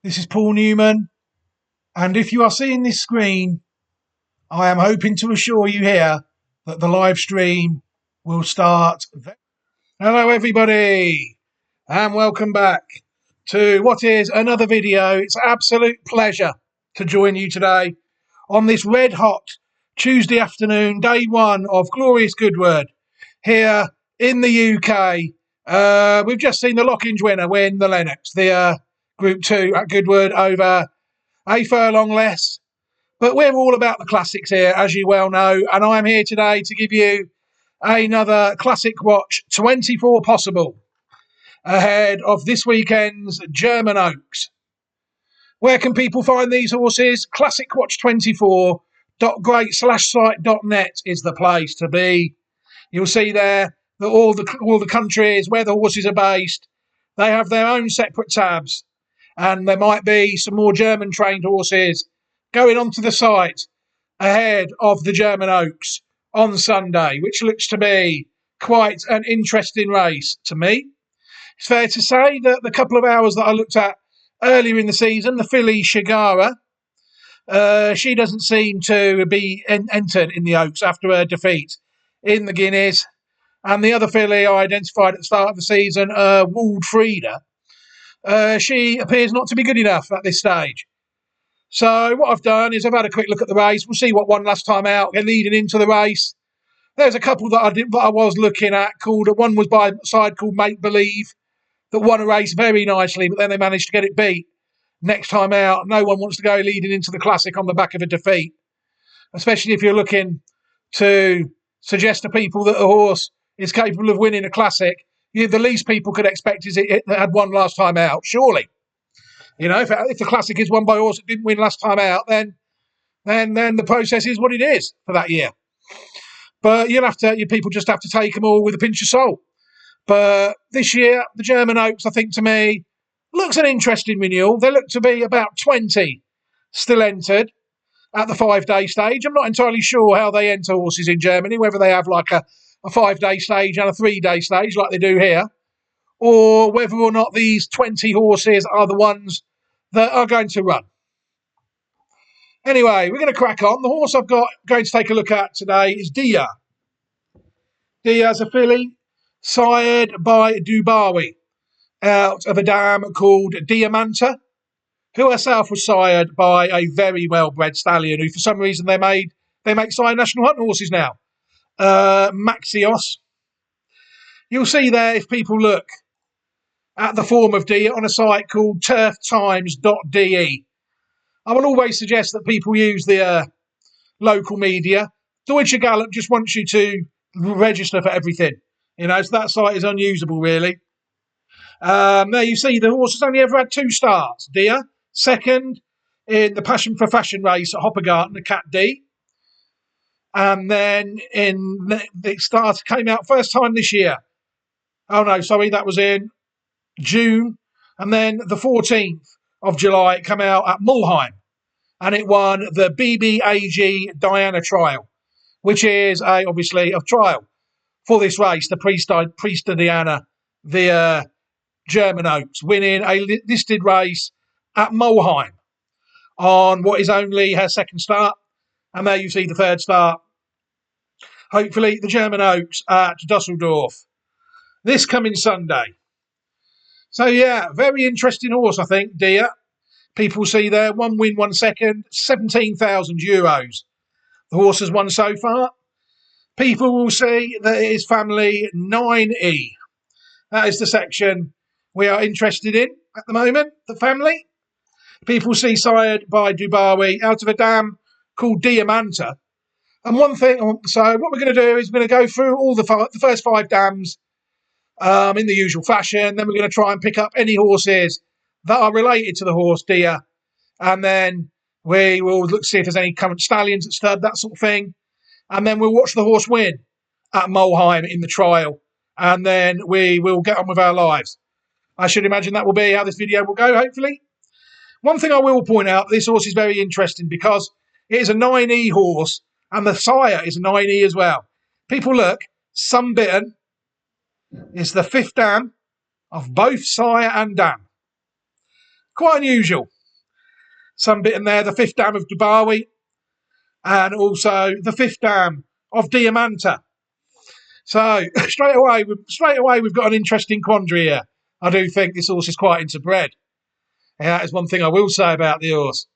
This is Paul Newman, and if you are seeing this screen, I am hoping to assure you here that the live stream will start. Hello everybody, and welcome back to what is another video. It's an absolute pleasure to join you today on this red hot Tuesday afternoon, day one of Glorious Goodwood here in the UK. We've just seen the Lockinge winner win the Lennox, the Group 2 at Goodwood over a furlong less. But we're all about the classics here, as you well know, and I'm here today to give you another Classic Watch 24 possible ahead of this weekend's German Oaks. Where can people find these horses? classicwatch24.great/site.net is the place to be. You'll see there that all the countries where the horses are based, they have their own separate tabs. And there might be some more German trained horses going onto the site ahead of the German Oaks on Sunday, which looks to be quite an interesting race to me. It's fair to say that the couple of hours that I looked at earlier in the season, the filly Shigara, she doesn't seem to be entered in the Oaks after her defeat in the Guineas. And the other filly I identified at the start of the season, Waldfrieda, she appears not to be good enough at this stage. So what I've done is I've had a quick look at the race. We'll see what won last time out. They're leading into the race. There's a couple that I was looking at. One was by a side called Make Believe that won a race very nicely, but then they managed to get it beat next time out. No one wants to go leading into the Classic on the back of a defeat, especially if you're looking to suggest to people that a horse is capable of winning a Classic. The least people could expect is it had won last time out, surely. You know, if the Classic is won by a horse that didn't win last time out, then the process is what it is for that year. But you people just have to take them all with a pinch of salt. But this year, the German Oaks, I think to me, looks an interesting renewal. There look to be about 20 still entered at the 5-day stage. I'm not entirely sure how they enter horses in Germany, whether they have like a 5-day stage and a 3-day stage like they do here, or whether or not these 20 horses are the ones that are going to run. Anyway, we're going to crack on. The horse I've got going to take a look at today is Diya. Diya's a filly sired by Dubawi out of a dam called Diamanta, who herself was sired by a very well-bred stallion who for some reason they make sire national hunt horses now. Maxios. You'll see there, if people look at the form of Diya on a site called turftimes.de. I will always suggest that people use the local media. Deutsche Gallop just wants you to register for everything. You know, so that site is unusable, really. There you see the horse has only ever had 2 starts. Diya, second in the Passion for Fashion race at Hoppegarten, the Cat D. And then it came out first time this year. Oh no, sorry, that was in June. And then the 14th of July, it came out at Mulheim. And it won the BBAG Diana Trial, which is obviously a trial for this race, the Priest of Diana, the German Oaks, winning a listed race at Mulheim on what is only her second start. And there you see the third start. Hopefully, the German Oaks at Dusseldorf this coming Sunday. So, yeah, very interesting horse, I think, Diya. People see there, 1 win, 1 second, €17,000. The horse has won so far. People will see that it is family 9E. That is the section we are interested in at the moment, the family. People see sired by Dubawi out of a dam called Diamanta. And one thing, so what we're going to do is we're going to go through all the first 5 dams in the usual fashion. Then we're going to try and pick up any horses that are related to the horse Diya. And then we will look see if there's any current stallions at stud, that sort of thing. And then we'll watch the horse win at Mulheim in the trial. And then we will get on with our lives. I should imagine that will be how this video will go, hopefully. One thing I will point out, this horse is very interesting because it is a 9E horse and the sire is a 9E as well. People look, Sunbitten is the 5th dam of both sire and dam. Quite unusual. Sunbitten there, the 5th dam of Dubawi, and also the 5th dam of Diamanta. So straight away we've got an interesting quandary here. I do think this horse is quite into bred. And that is one thing I will say about the horse.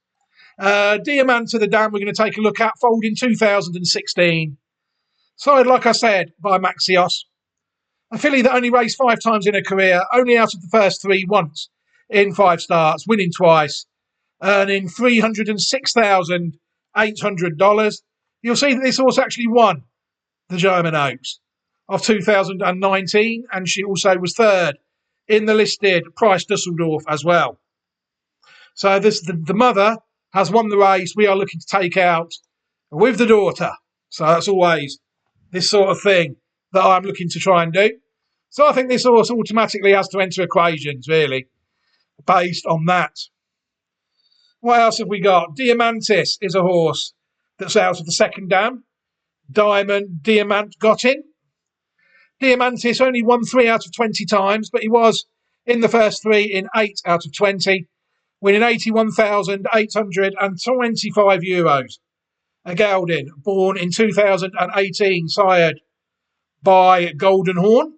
Diamanta, the dam we're going to take a look at, foaled in 2016. Sired, like I said, by Maxios. A filly that only raced 5 times in her career, only out of the first 3 once in 5 starts, winning twice, earning $306,800. You'll see that this horse actually won the German Oaks of 2019, and she also was 3rd in the listed Price Dusseldorf as well. So the mother has won the race. We are looking to take out with the daughter. So that's always this sort of thing that I'm looking to try and do. So I think this horse automatically has to enter equations, really, based on that. What else have we got? Diamantis is a horse that's out of the 2nd dam. Diamant got in. Diamantis only won 3 out of 20 times, but he was in the first 3 in 8 out of 20, winning €81,825. A gelding, born in 2018, sired by Golden Horn.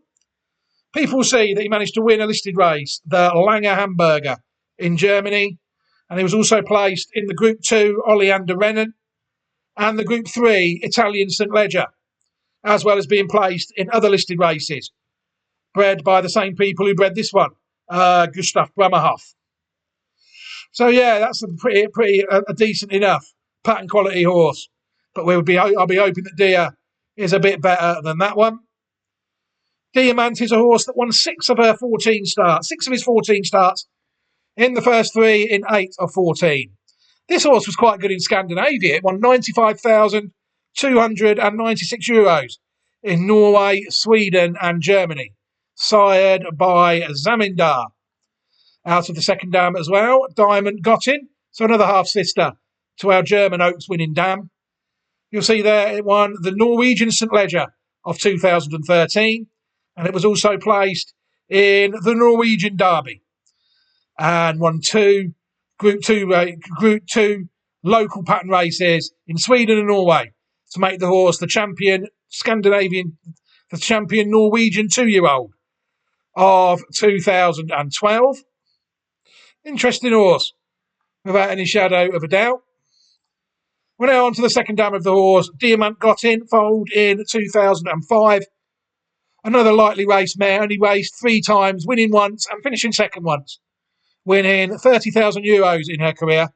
People see that he managed to win a listed race, the Langer Hamburger, in Germany, and he was also placed in the Group 2 Oleander Rennen and the Group 3 Italian St. Leger, as well as being placed in other listed races, bred by the same people who bred this one, Gustav Bremerhoff. So yeah, that's a decent enough pattern quality horse, but I'll be hoping that Diya is a bit better than that one. Diamant is a horse that won 6 of his 14 starts in the first 3 in 8 of 14. This horse was quite good in Scandinavia. It won €95,296 in Norway, Sweden and Germany, sired by Zamindar. Out of the 2nd dam as well, Diamond got in, so another half-sister to our German Oaks winning dam. You'll see there it won the Norwegian St. Leger of 2013, and it was also placed in the Norwegian Derby and won 2 Group 2 local pattern races in Sweden and Norway to make the horse the champion Norwegian 2-year-old of 2012. Interesting horse, without any shadow of a doubt. We're now on to the 2nd dam of the horse. Diamant got in, foaled in 2005. Another lightly raced mare, only raced 3 times, winning once and finishing 2nd once, winning €30,000 in her career.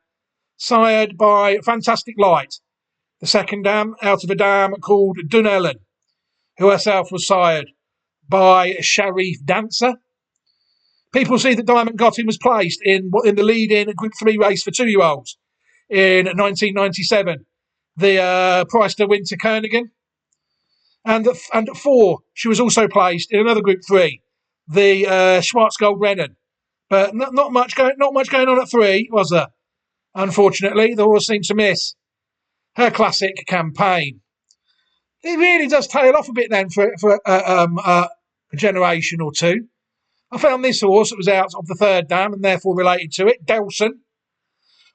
Sired by Fantastic Light, the 2nd dam, out of a dam called Dunellen, who herself was sired by Sharif Dancer. People see that Diamond Gottin was placed in the lead-in Group 3 race for 2-year-olds in 1997, the Priester Winter Kernigan. And at 4, she was also placed in another Group 3, the Schwarzgold Rennen. But not much going on at 3, was there? Unfortunately, the horse seemed to miss her classic campaign. It really does tail off a bit then for a generation or two. I found this horse that was out of the 3rd dam and therefore related to it, Delson.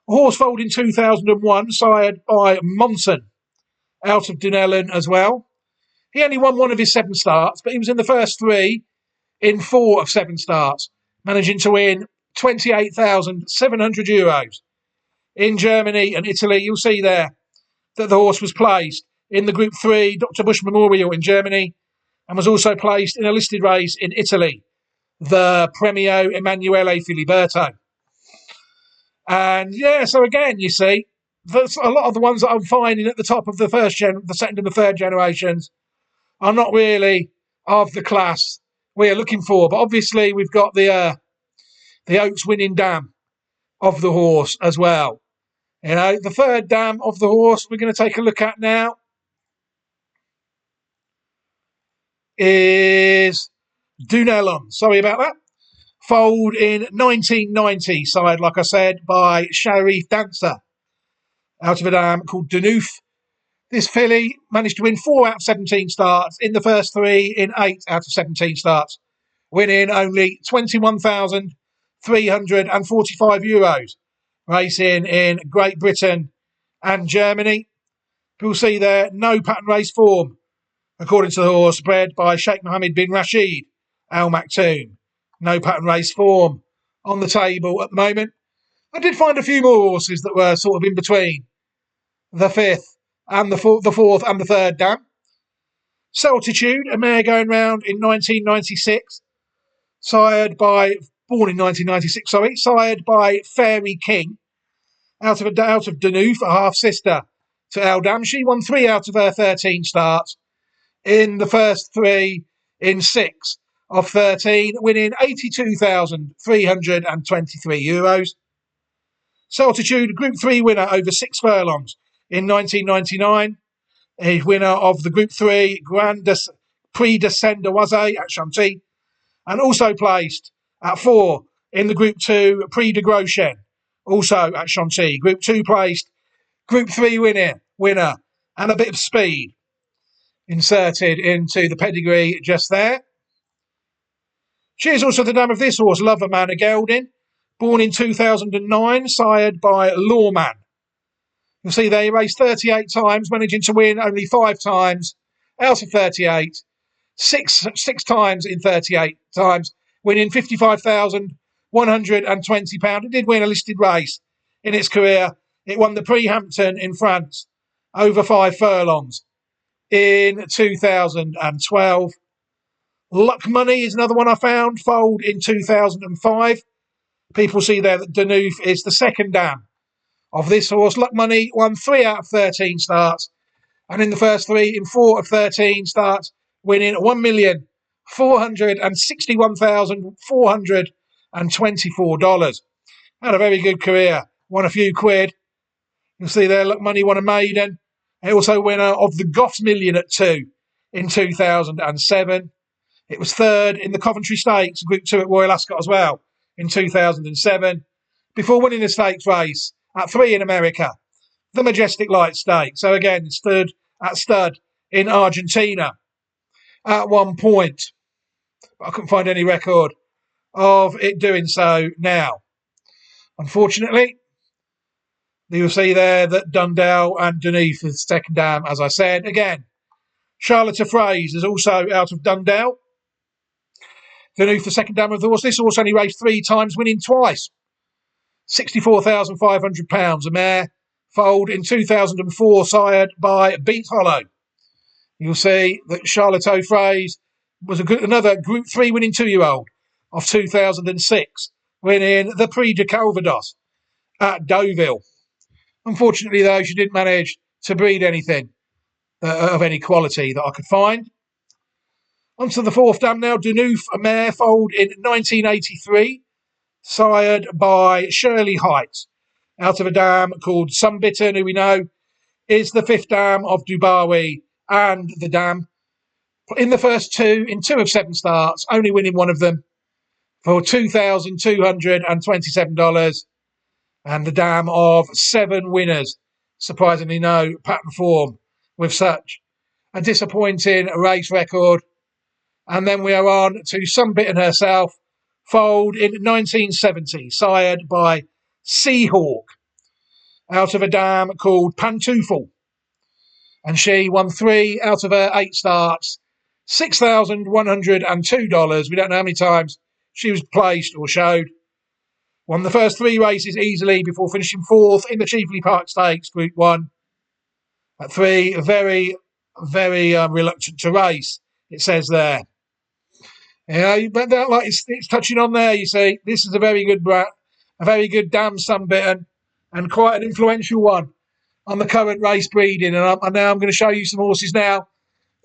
A horse foaled in 2001, sired by Monson, out of Dunellen as well. He only won 1 of his 7 starts, but he was in the first 3 in 4 of 7 starts, managing to win €28,700. In Germany and Italy, you'll see there that the horse was placed in the Group 3 Dr. Bush Memorial in Germany and was also placed in a listed race in Italy, the Premio Emanuele Filiberto. And yeah, so again, you see, that's a lot of the ones that I'm finding at the top of the 2nd and the 3rd generations are not really of the class we're looking for. But obviously, we've got the Oaks winning dam of the horse as well. You know, the 3rd dam of the horse we're going to take a look at now is Dunellon. Sorry about that. Foaled in 1990, sired, like I said, by Sharif Dancer, out of a dam called Dunouf. This filly managed to win 4 out of 17 starts in the first 3 in 8 out of 17 starts, winning only €21,345. racing in Great Britain and Germany. People see there no pattern race form, according to the horse bred by Sheikh Mohammed bin Rashid Al Maktoum. No pattern race form on the table at the moment. I did find a few more horses that were sort of in between the fifth and the fourth and the third dam. Saltitude, a mare going round in 1996, born in 1996, sired by Fairy King, out of Danuf, a half sister to Eldam. She won 3 out of her 13 starts. In the first 3 in 6 of 13, winning €82,323. Saltitude, Group 3 winner over 6 furlongs in 1999. A winner of the Group 3 Prix de Saint-Devoise at Chantilly, and also placed at 4 in the Group 2 Prix de Grosjean, also at Chantilly. Group 2 placed, Group 3 winner, and a bit of speed inserted into the pedigree just there. She is also the dam of this horse, Loverman of Gelding, born in 2009, sired by Lawman. You'll see they raced 38 times, managing to win only 5 times out of 38. Six times in 38 times, winning £55,120. It did win a listed race in its career. It won the Prix Hampton in France over 5 furlongs in 2012. Luck Money is another one I found, foaled in 2005. People see there that Danuf is the second dam of this horse. Luck Money won 3 out of 13 starts, and in the first 3 in 4 of 13 starts, winning $1,461,424. Had a very good career. Won a few quid. You'll see there, Luck Money won a maiden. Also winner of the Goffs Million at 2 in 2007. It was third in the Coventry Stakes, Group 2 at Royal Ascot as well, in 2007. Before winning the stakes race at 3 in America, the Majestic Light Stakes. So again, stood at stud in Argentina at one point. But I couldn't find any record of it doing so now. Unfortunately, you'll see there that Dundale and Danuf is second dam, as I said. Again, Charlotte Phrase is also out of Dundale. Danuf, the second dam of the horse. This horse only raced 3 times, winning twice. £64,500. A mare foaled in 2004, sired by Beat Hollow. You'll see that Charlotte Phrase was another Group 3 winning 2-year-old of 2006, winning the Prix de Calvados at Deauville. Unfortunately, though, she didn't manage to breed anything of any quality that I could find. Onto the fourth dam now. Danuf, a mare foaled in 1983, sired by Shirley Heights, out of a dam called Sunbitten, who we know is the 5th dam of Dubawi and the dam. In the first 2, in 2 of 7 starts, only winning 1 of them for $2,227, and the dam of 7 winners. Surprisingly, no pattern form with such a disappointing race record. And then we are on to Sunbitten herself, foaled in 1970, sired by Seahawk, out of a dam called Pantoufle. And she won 3 out of her 8 starts, $6,102. We don't know how many times she was placed or showed. Won the first 3 races easily before finishing 4th in the Cheveley Park Stakes, Group 1. At 3, very, very reluctant to race, it says there. But that, like it's touching on there, you see, this is a very good dam, Sunbitten, and quite an influential one on the current race breeding. And now I'm going to show you some horses now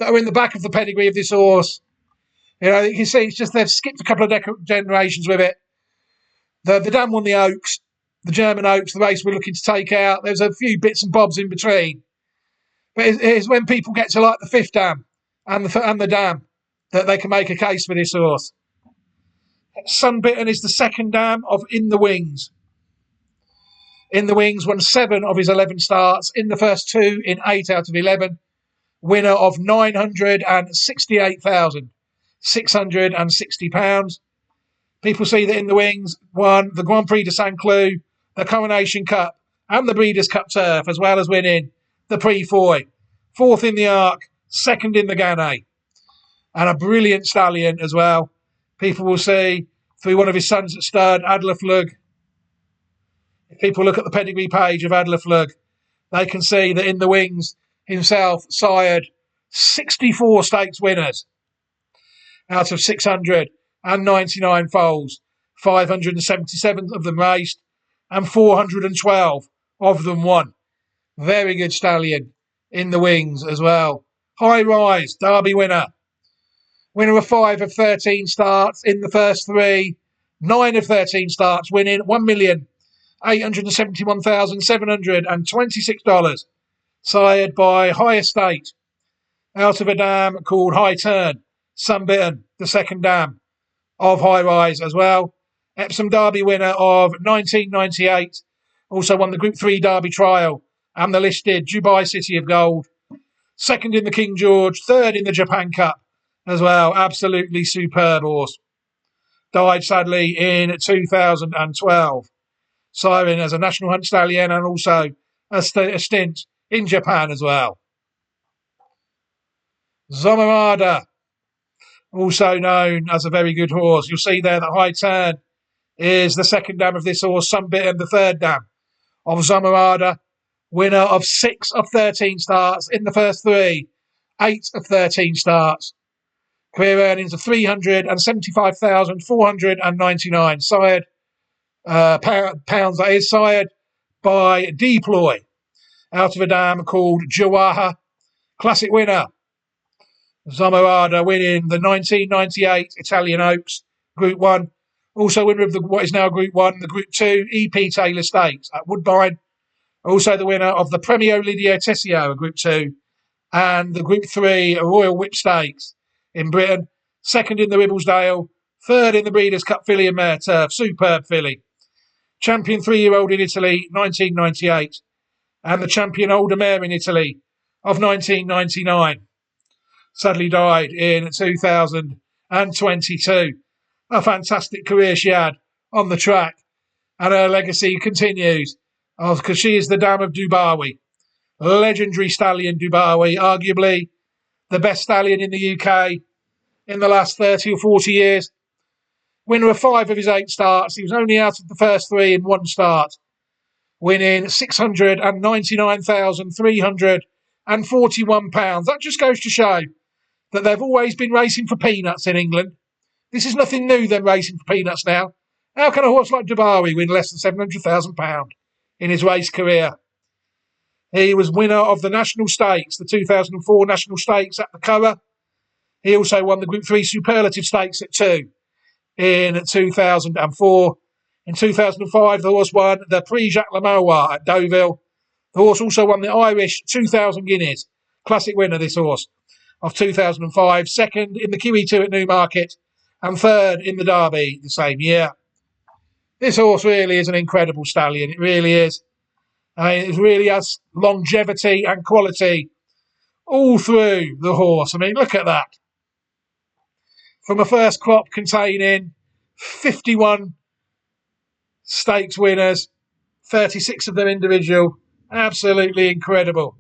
that are in the back of the pedigree of this horse. You can see it's just they've skipped a couple of generations with it. The dam won the Oaks, the German Oaks, the race we're looking to take out. There's a few bits and bobs in between. But it's when people get to like the 5th dam and the dam that they can make a case for this horse. Sunbitten is the second dam of In the Wings. In the Wings won 7 of his 11 starts. In the first 2 in 8 out of 11. Winner of £968,660. People see that In the Wings won the Grand Prix de Saint-Cloud, the Coronation Cup and the Breeders' Cup Turf, as well as winning the Prix Foy. 4th in the Arc, 2nd in the Gannet. And a brilliant stallion as well. People will see through one of his sons at stud, Adler Flug. If people look at the pedigree page of Adler Flug, they can see that in the wings himself sired 64 stakes winners out of 699 foals. 577 of them raced and 412 of them won. Very good stallion in the wings as well. High Rise, Derby winner. Winner of 5 of 13 starts in the first 3. 9 of 13 starts, winning $1,871,726. Sired by High Estate out of a dam called High Turn. Sunbitten, the second dam of High Rise as well. Epsom Derby winner of 1998. Also won the Group 3 Derby Trial and the listed Dubai City of Gold. 2nd in the King George, 3rd in the Japan Cup as well. Absolutely superb horse. Died sadly in 2012. Siren as a National Hunt Stallion and also a stint in Japan as well. Zomarada, also known as a very good horse. You'll see there that High Turn is the second dam of this horse, Sunbitten the third dam of Zomarada. Winner of 6 of 13 starts in the first 3. 8 of 13 starts. Career earnings of $375,499. Sired pounds, that is, sired by Deploy out of a dam called Jawaha. Classic winner. Zamarada winning the 1998 Italian Oaks Group 1. Also winner of what is now Group 1, the Group 2 EP Taylor Stakes at Woodbine. Also the winner of the Premio Lidio Tessio Group 2 and the Group 3 Royal Whip Stakes in Britain. 2nd in the Ribblesdale. 3rd in the Breeders' Cup Filly and Mare Turf. Superb filly. Champion 3-year-old in Italy, 1998. And the champion older mare in Italy of 1999. Sadly died in 2022. A fantastic career she had on the track. And her legacy continues because she is the Dam of Dubawi. Legendary stallion Dubawi, arguably the best stallion in the UK in the last 30 or 40 years. Winner of 5 of his 8 starts. He was only out of the first 3 in 1 start, winning £699,341. That just goes to show that they've always been racing for peanuts in England. This is nothing new, them racing for peanuts now. How can a horse like Dubawi win less than £700,000 in his race career? He was winner of the National Stakes, the 2004 National Stakes at the Curragh. He also won the Group 3 Superlative Stakes at 2 in 2004. In 2005, the horse won the Prix Jacques Lemoir at Deauville. The horse also won the Irish 2,000 Guineas. Classic winner, this horse, of 2005. 2nd in the QE2 at Newmarket and 3rd in the Derby the same year. This horse really is an incredible stallion. It really is. It really has longevity and quality all through the horse. I mean, look at that. From a first crop containing 51 stakes winners, 36 of them individual. Absolutely incredible.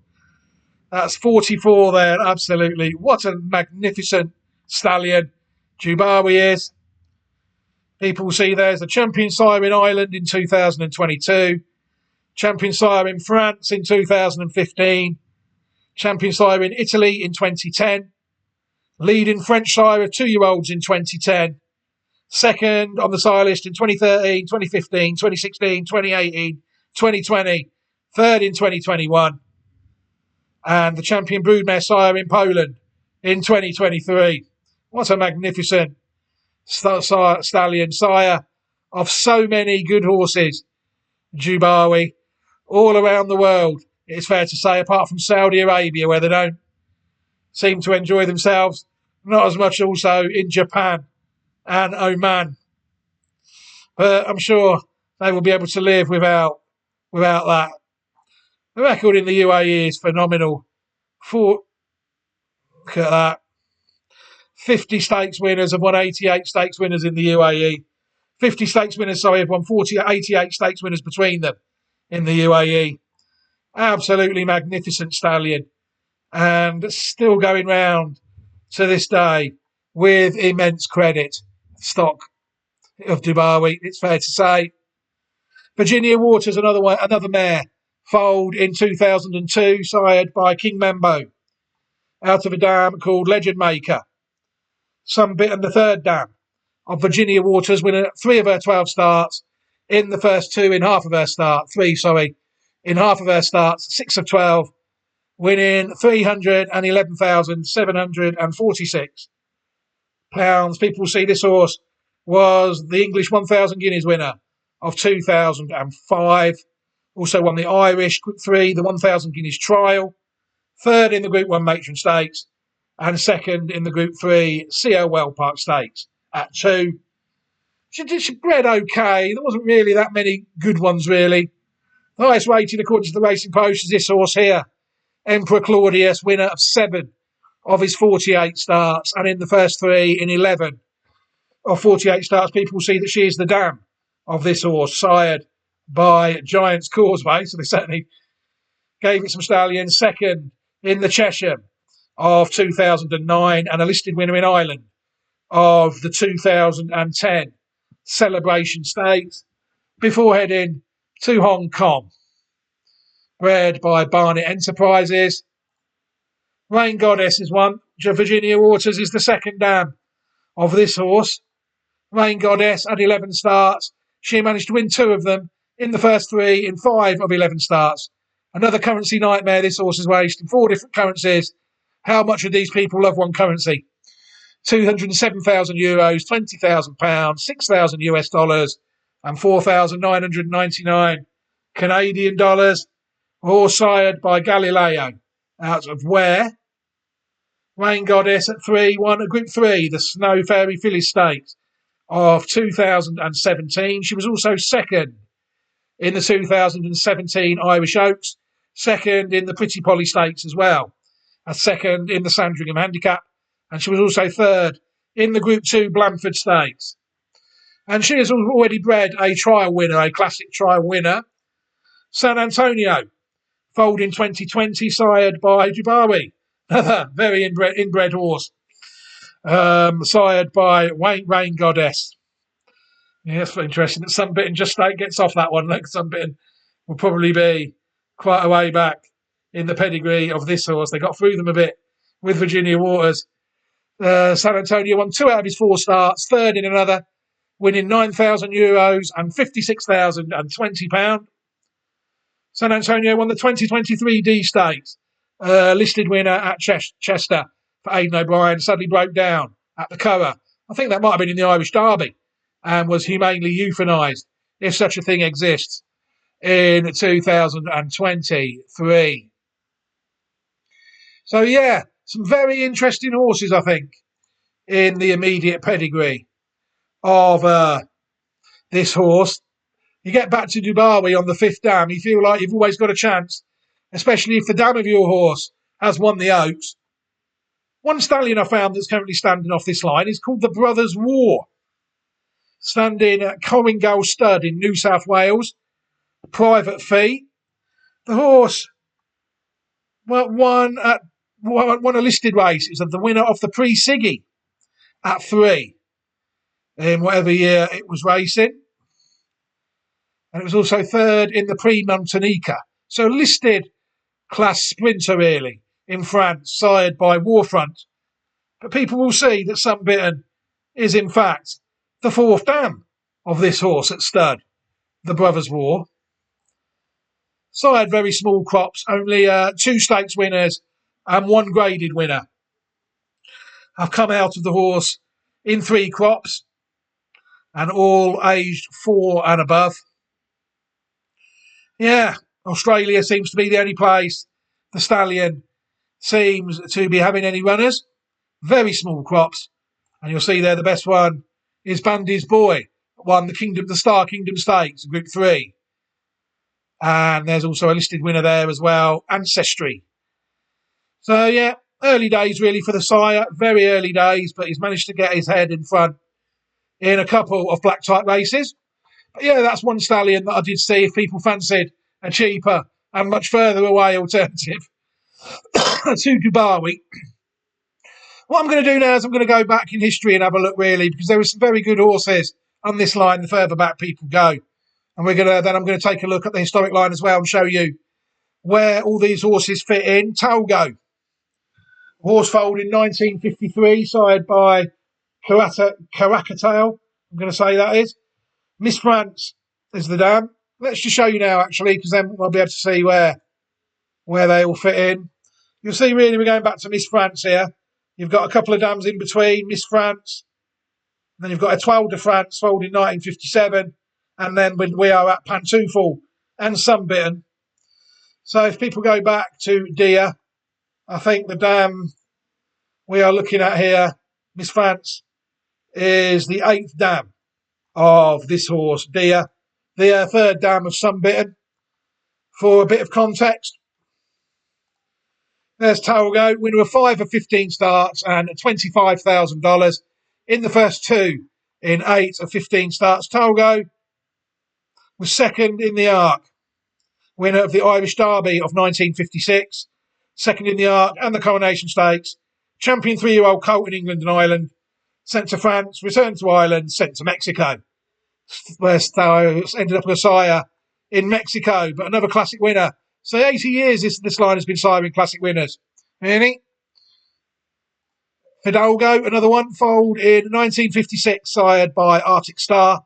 That's 44 there, absolutely. What a magnificent stallion Dubawi is. People will see there's the champion sire in Ireland in 2022. Champion sire in France in 2015. Champion sire in Italy in 2010. Leading French sire of 2-year-olds in 2010. 2nd on the sire list in 2013, 2015, 2016, 2018, 2020. 3rd in 2021. And the champion broodmare sire in Poland in 2023. What a magnificent stallion, sire of so many good horses. Dubawi, all around the world, it's fair to say, apart from Saudi Arabia, where they don't seem to enjoy themselves, not as much also in Japan and Oman. But I'm sure they will be able to live without that. The record in the UAE is phenomenal. Look at that. 50 stakes winners have won 88 stakes winners in the UAE. 50 stakes winners, sorry, have won 88 stakes winners between them in the UAE. Absolutely magnificent stallion, and still going round to this day with immense credit. Stock of Dubai, it's fair to say. Virginia Waters, another mare, foaled in 2002, sired by King Mambo, out of a dam called Legend Maker. Some bit and the third dam of Virginia Waters, winning 3 of her 12 starts in the first 2 in half of her start. 3, sorry, in half of her starts, 6 of 12, winning £311,746. People see this horse was the English 1,000 guineas winner of 2005. Also won the Irish Group 3, the 1,000 guineas trial. Third in the Group 1 Matron Stakes. And second in the Group 3 CO Well Park Stakes at 2. She bred okay. There wasn't really that many good ones, really. The highest rated, according to the Racing Post, is this horse here. Emperor Claudius, winner of 7 of his 48 starts. And in the first 3 in 11 of 48 starts, people see that she is the dam of this horse, sired by Giant's Causeway. So they certainly gave it some stallions. Second in the Chesham of 2009, and a listed winner in Ireland of the 2010 Celebration Stakes, before heading to Hong Kong. Bred by Barnet Enterprises. Rain Goddess is one. Virginia Waters is the second dam of this horse. Rain Goddess had 11 starts. She managed to win 2 of them in the first 3 in 5 of 11 starts. Another currency nightmare this horse has raced in 4 different currencies. How much of these people love one currency? €207,000, £20,000, 6,000 US dollars, and 4,999 Canadian dollars. All sired by Galileo, out of Ware. Rain Goddess at 3 won a Group 3, the Snow Fairy Filly Stakes of 2017. She was also second in the 2017 Irish Oaks, second in the Pretty Polly Stakes as well, a second in the Sandringham Handicap, and she was also third in the Group 2 Blandford Stakes. And she has already bred a trial winner, a classic trial winner, San Antonio, foaled in 2020, sired by Dubai, another very inbred horse, sired by Rain Goddess. Yeah, that's interesting that Sunbitten just gets off that one. Like Sunbitten will probably be quite a way back in the pedigree of this horse. They got through them a bit with Virginia Waters. San Antonio won 2 out of his 4 starts, third in another, winning €9,000 and £56,020. San Antonio won the 2023 D Stakes, listed winner at Chester for Aidan O'Brien, sadly broke down at the Curragh. I think that might have been in the Irish Derby, and was humanely euthanised, if such a thing exists, in 2023. So yeah, some very interesting horses, I think, in the immediate pedigree of this horse. You get back to Dubai on the 5th dam, you feel like you've always got a chance, especially if the dam of your horse has won the Oaks. One stallion I found that's currently standing off this line is called the Brothers War, standing at Corringal Stud in New South Wales, private fee. The horse won a listed race. It was the winner of the Prix Siggy at 3 in whatever year it was racing. And it was also third in the Prix Montanica. So listed class sprinter, really, in France, sired by Warfront. But people will see that Sunbitten is, in fact, the 4th dam of this horse at stud, the Brothers War. Sired very small crops, only 2 stakes winners and 1 graded winner have come out of the horse in 3 crops, and all aged 4 and above. Yeah, Australia seems to be the only place the stallion seems to be having any runners. Very small crops, and you'll see there the best one is Bandy's Boy, won the Star Kingdom Stakes, Group 3. And there's also a listed winner there as well, Ancestry. So yeah, early days really for the sire, very early days, but he's managed to get his head in front in a couple of black type races. But yeah, that's one stallion that I did see if people fancied a cheaper and much further away alternative to Dubai. What I'm going to do now is I'm going to go back in history and have a look, really, because there were some very good horses on this line the further back people go. And I'm going to take a look at the historic line as well and show you where all these horses fit in. Talgo, horse foaled in 1953, sired by Caracatale, I'm going to say that is. Miss France is the dam. Let's just show you now, actually, because then we'll be able to see where they all fit in. You'll see, really, we're going back to Miss France here. You've got a couple of dams in between, Miss France. Then you've got Etoile de France, foaled in 1957. And then we are at Pantoufle and Sunbitten. So if people go back to Diya, I think the dam we are looking at here, Miss France, is the 8th dam of this horse, Diya. The 3rd dam of Sunbitten. For a bit of context, there's Talgo, winner of 5 of 15 starts and $25,000 in the first 2 in 8 of 15 starts. Talgo was 2nd in the Arc, winner of the Irish Derby of 1956, 2nd in the Arc and the Coronation Stakes, champion 3-year-old colt in England and Ireland, sent to France, returned to Ireland, sent to Mexico, where ended up with a sire in Mexico, but another classic winner. So 80 years this line has been siring classic winners. Really? Fidalgo, another one, foaled in 1956, sired by Arctic Star.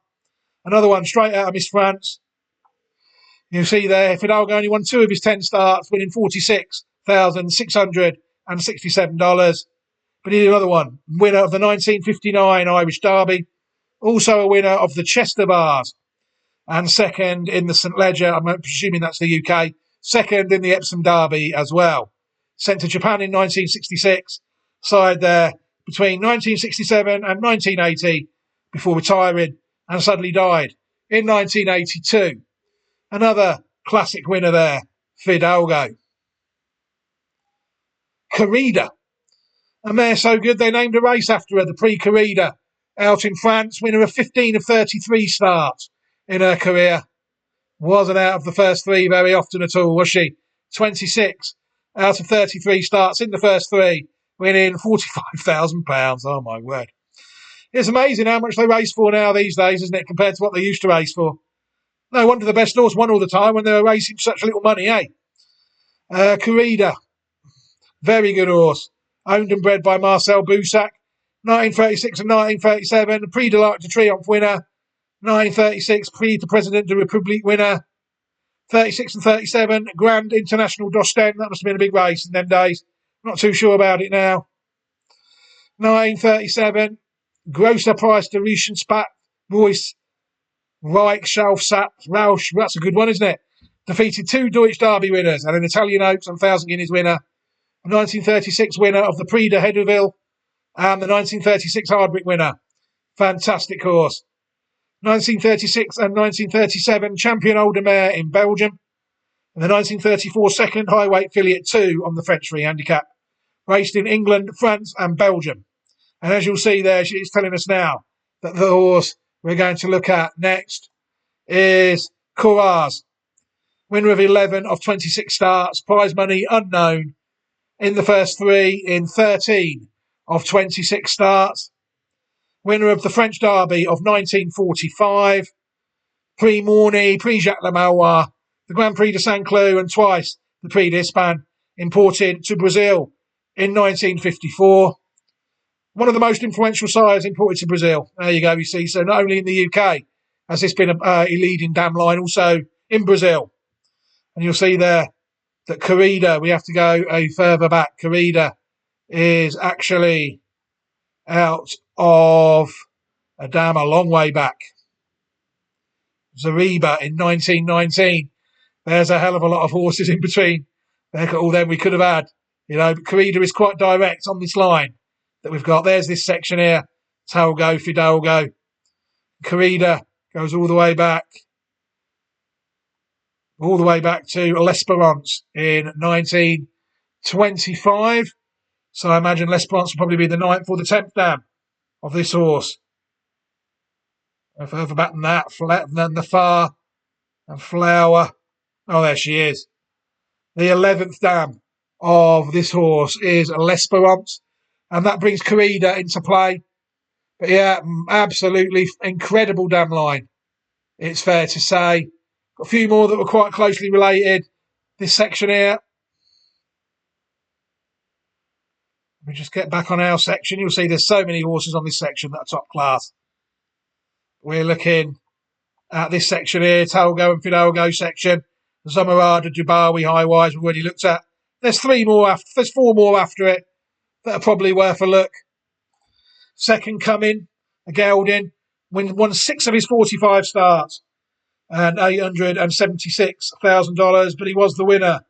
Another one straight out of Miss France. You see there, Fidalgo only won 2 of his 10 starts, winning $46,667. But he did another one, winner of the 1959 Irish Derby, also a winner of the Chester Bars, and 2nd in the St Leger, I'm presuming that's the UK, 2nd in the Epsom Derby as well. Sent to Japan in 1966, sired there between 1967 and 1980 before retiring and suddenly died in 1982. Another classic winner there, Fidalgo. Corrida, a mare so good they named a race after her, the Prix Corrida, out in France, winner of 15 of 33 starts in her career. Wasn't out of the first 3 very often at all, was she? 26 out of 33 starts in the first 3, winning £45,000. Oh, my word. It's amazing how much they race for now these days, isn't it, compared to what they used to race for? No wonder the best horse won all the time when they were racing for such little money, eh? Corrida, very good horse. Owned and bred by Marcel Boussac. 1936 and 1937, Prix de l'Arc de Triomphe winner. 1936, Prix de President de République winner. 36 and 37, Grand International d'Ostend. That must have been a big race in them days. Not too sure about it now. 1937, Grosser Price de Riechenspat, Royce, Reich, Schalfsat, Rausch. That's a good one, isn't it? Defeated 2 Deutsch Derby winners and an Italian Oaks and 1,000 Guineas winner. 1936 winner of the Prix de Hedeville and the 1936 Hardwick winner. Fantastic horse. 1936 and 1937 champion older mare in Belgium. And the 1934 second high weight filly at 2 on the French free handicap. Raced in England, France and Belgium. And as you'll see there, she's telling us now that the horse we're going to look at next is Coraz. Winner of 11 of 26 starts, prize money unknown in the first 3 in 13 of 26 starts. Winner of the French Derby of 1945, Prix Morny, Prix Jacques Le Malois, the Grand Prix de Saint-Cloud and twice the Prix d'Espagne, imported to Brazil in 1954. One of the most influential sires imported to Brazil. There you go, you see. So not only in the UK has this been a leading dam line, also in Brazil. And you'll see there that Corrida, we have to go a further back. Corrida is actually out of a dam a long way back. Zariba in 1919. There's a hell of a lot of horses in between. Look at all them we could have had. You know, but Corrida is quite direct on this line that we've got. There's this section here. Talgo, Fidalgo. Corrida goes all the way back to L'Esperance in 1925. So I imagine L'Esperance will probably be the 9th or the 10th dam of this horse. further back than that, than the far and Flower. Oh, there she is. The 11th dam of this horse is L'Esperance, and that brings Corrida into play. But yeah, absolutely incredible dam line, it's fair to say. Got a few more that were quite closely related. This section here. Let me just get back on our section. You'll see there's so many horses on this section that are top class. We're looking at this section here, Talgo and Fidalgo section. Zamarada, Dubawi, Highwise, we've already looked at. There's 4 more after it that are probably worth a look. Second Coming, a gelding, won 6 of his 45 starts and $876,000, but he was the winner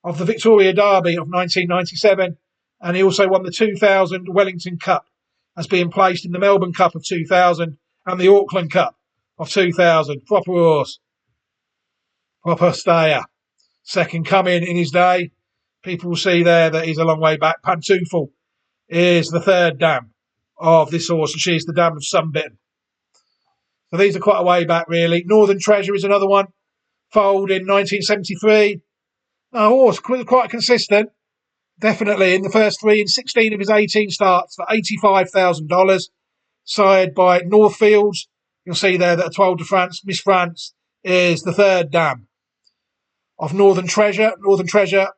of the Victoria Derby of 1997, and he also won the 2000 Wellington Cup as being placed in the Melbourne Cup of 2000 and the Auckland Cup of 2000. Proper horse. Proper stayer. Second Coming in his day. People will see there that he's a long way back. Pantoufle is the 3rd dam of this horse, and she's the dam of Sunbitten. So these are quite a way back, really. Northern Treasure is another one. Foaled in 1973. A horse quite consistent. Definitely in the first 3 in 16 of his 18 starts for $85,000. Sired by Northfields. You'll see there that Etoile de France, Miss France, is the 3rd dam of Northern Treasure. Northern Treasure,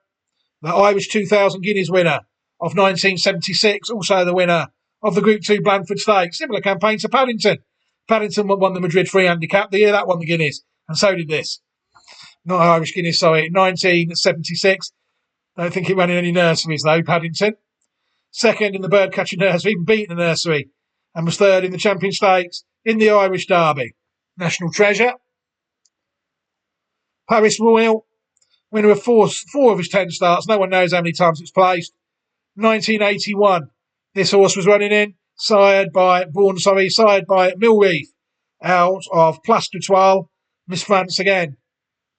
the Irish 2000 Guineas winner of 1976, also the winner of the Group 2 Blandford Stakes. Similar campaign to Paddington. Paddington won the Madrid Free Handicap the year that won the Guineas, and so did this. Not Irish Guineas, sorry, 1976. Don't think it ran in any nurseries though, Paddington. 2nd in the Birdcatcher Nursery, even beaten the nursery, and was 3rd in the Champion Stakes in the Irish Derby. National Treasure. Paris Royal, winner of 4 of his 10 starts. No one knows how many times it's placed. 1981, this horse was running in, sired by Millreef, out of Place d'Etoile, Miss France again.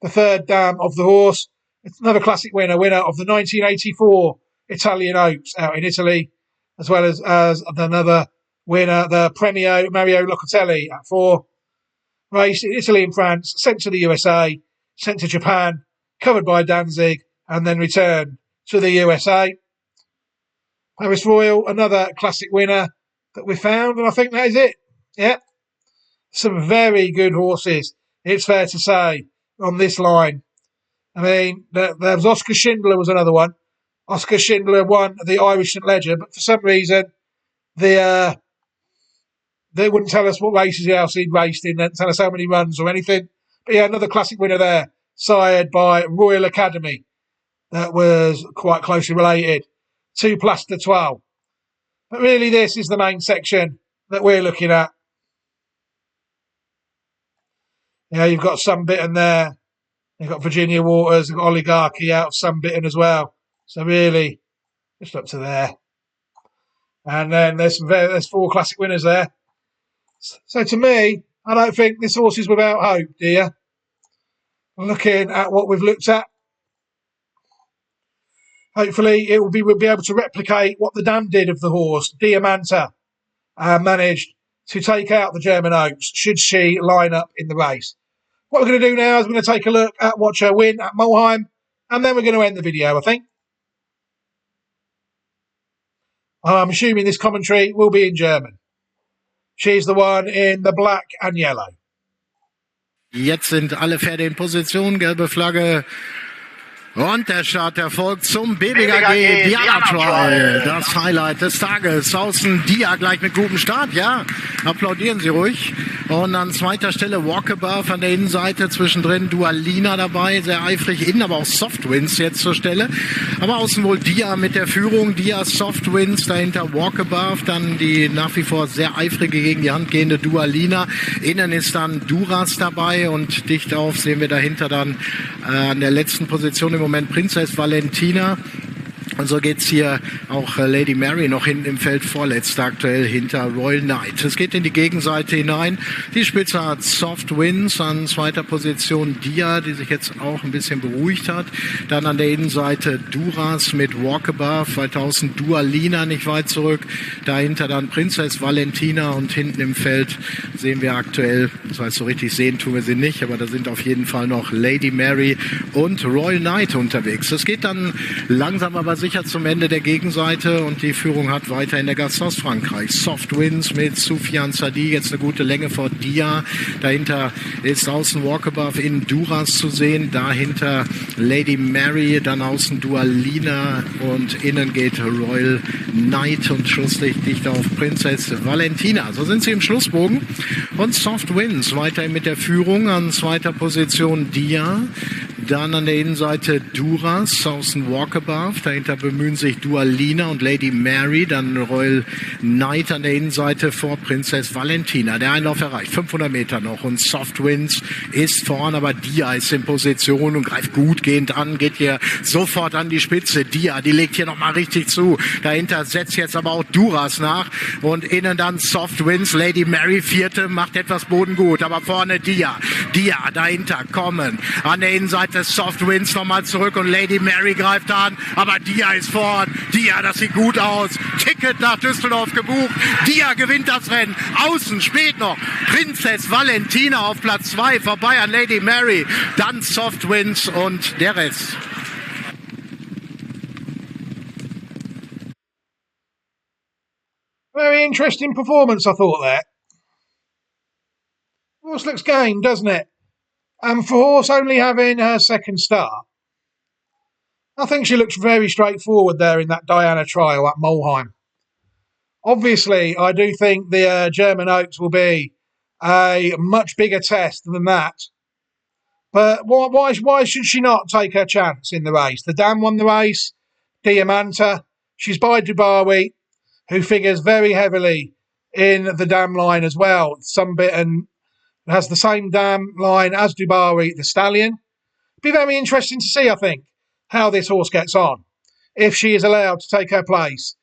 The 3rd dam of the horse. It's another classic winner of the 1984 Italian Oaks out in Italy, as well as another winner, the Premio Mario Locatelli at 4. Raced in Italy and France, sent to the USA, sent to Japan, covered by Danzig, and then returned to the USA. Paris Royal, another classic winner that we found, and I think that is it. Yeah. Some very good horses, it's fair to say, on this line. I mean, there was Oscar Schindler was another one. Oscar Schindler won the Irish St Leger, but for some reason, they wouldn't tell us what races else he'd raced in, didn't tell us how many runs or anything. But yeah, another classic winner there, sired by Royal Academy. That was quite closely related to Place d'Etoile. But really, this is the main section that we're looking at. Yeah, you've got Sunbitten there. You've got Virginia Waters. You've got Oligarchy out of Sunbitten as well. So really, just up to there. And then there's 4 classic winners there. So to me, I don't think this horse is without hope, Diya. Looking at what we've looked at, hopefully we'll be able to replicate what the dam did of the horse. Diamanta managed to take out the German Oaks should she line up in the race. What we're going to do now is we're going to take a look at watch her win at Mulheim, and then we're going to end the video, I think. I'm assuming this commentary will be in German. She's the one in the black and yellow. Jetzt sind alle Pferde in Position, gelbe Flagge. Und der Start erfolgt zum BBKG Diya Trial. Das Highlight des Tages. Außen Diya gleich mit gutem Start, ja. Applaudieren Sie ruhig. Und an zweiter Stelle Walkabout an der Innenseite. Zwischendrin Dualina dabei, sehr eifrig. Innen aber auch Softwinds jetzt zur Stelle. Aber außen wohl Diya mit der Führung. Diya Softwinds, dahinter Walkabout. Dann die nach wie vor sehr eifrige gegen die Hand gehende Dualina. Innen ist dann Duras dabei. Und dicht auf sehen wir dahinter dann an der letzten Position im Moment Prinzess Valentina. Und so geht's hier auch Lady Mary noch hinten im Feld vorletzter aktuell hinter Royal Knight. Es geht in die Gegenseite hinein. Die Spitze hat Soft Winds an zweiter Position Diya, die sich jetzt auch ein bisschen beruhigt hat. Dann an der Innenseite Duras mit Walk Above, 2000 Dualina nicht weit zurück. Dahinter dann Princess Valentina und hinten im Feld sehen wir aktuell, das heißt so richtig sehen tun wir sie nicht, aber da sind auf jeden Fall noch Lady Mary und Royal Knight unterwegs. Es geht dann langsam aber sicher zum Ende der Gegenseite und die Führung hat weiter in der Gast aus Frankreich. Soft Winds mit Soufiane Sadi, jetzt eine gute Länge vor Diya. Dahinter ist außen Walk Above in Duras zu sehen. Dahinter Lady Mary, dann außen Dualina und innen geht Royal Knight und Schlusslicht dicht auf Princess Valentina. So sind sie im Schlussbogen. Und Soft Winds weiterhin mit der Führung an zweiter Position Diya. Dann an der Innenseite Duras, außen Walk Above. Dahinter bemühen sich Dualina und Lady Mary. Dann Royal Knight an der Innenseite vor Princess Valentina. Der Einlauf erreicht 500 Meter noch und Soft Winds ist vorn, aber Diya ist in Position und greift gut gehend an, geht hier sofort an die Spitze. Diya, die legt hier nochmal richtig zu. Dahinter setzt jetzt aber auch Duras nach und innen dann Soft Winds. Lady Mary vierte, macht etwas Boden gut, aber vorne Diya. Diya dahinter kommen. An der Innenseite Soft Winds nochmal zurück und Lady Mary greift an, aber Diya ist vorn. Diya, das sieht gut aus. Ticket nach Düsseldorf gebucht. Diya gewinnt das Rennen. Außen spät noch Princess Valentina auf Platz 2, vorbei an Lady Mary. Dann Soft Winds und der Rest. Very interesting performance, I thought there. Horse looks game, doesn't it? And for horse only having her second start, I think she looks very straightforward there in that Diana trial at Mulheim. Obviously, I do think the German Oaks will be a much bigger test than that. But why should she not take her chance in the race? The Dam won the race, Diamanta. She's by Dubawi, who figures very heavily in the Dam line as well. Sunbitten has the same Dam line as Dubawi, the Stallion. Be very interesting to see, I think, how this horse gets on, if she is allowed to take her place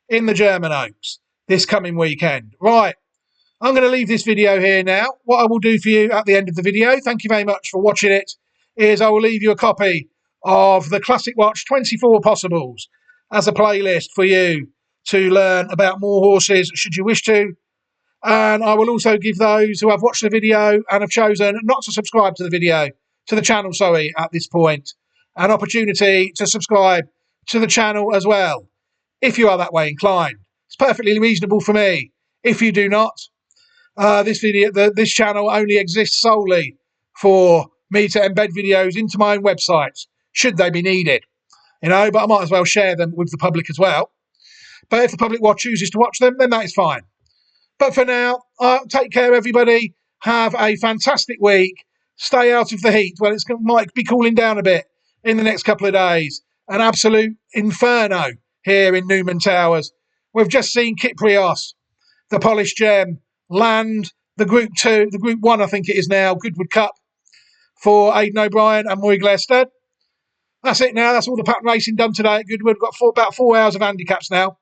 in the German Oaks this coming weekend. Right, I'm going to leave this video here now. What I will do for you at the end of the video, thank you very much for watching it, is I will leave you a copy of the Classic Watch 24 Possibles as a playlist for you to learn about more horses should you wish to. And I will also give those who have watched the video and have chosen not to subscribe to the channel, at this point, an opportunity to subscribe to the channel as well, if you are that way inclined. It's perfectly reasonable for me. If you do not, this channel only exists solely for me to embed videos into my own websites, should they be needed. But I might as well share them with the public as well. But if the public chooses to watch them, then that is fine. But for now, take care, everybody. Have a fantastic week. Stay out of the heat. Well, it might be cooling down a bit in the next couple of days. An absolute inferno here in Newman Towers. We've just seen Kyprios, the polished gem, land the Group 1, I think it is now, Goodwood Cup for Aidan O'Brien and Murray Glestad. That's it now. That's all the pattern racing done today at Goodwood. We've got about 4 hours of handicaps now.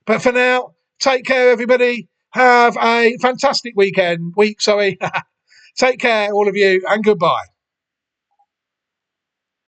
But for now, take care, everybody. Have a fantastic week. Take care, all of you, and goodbye.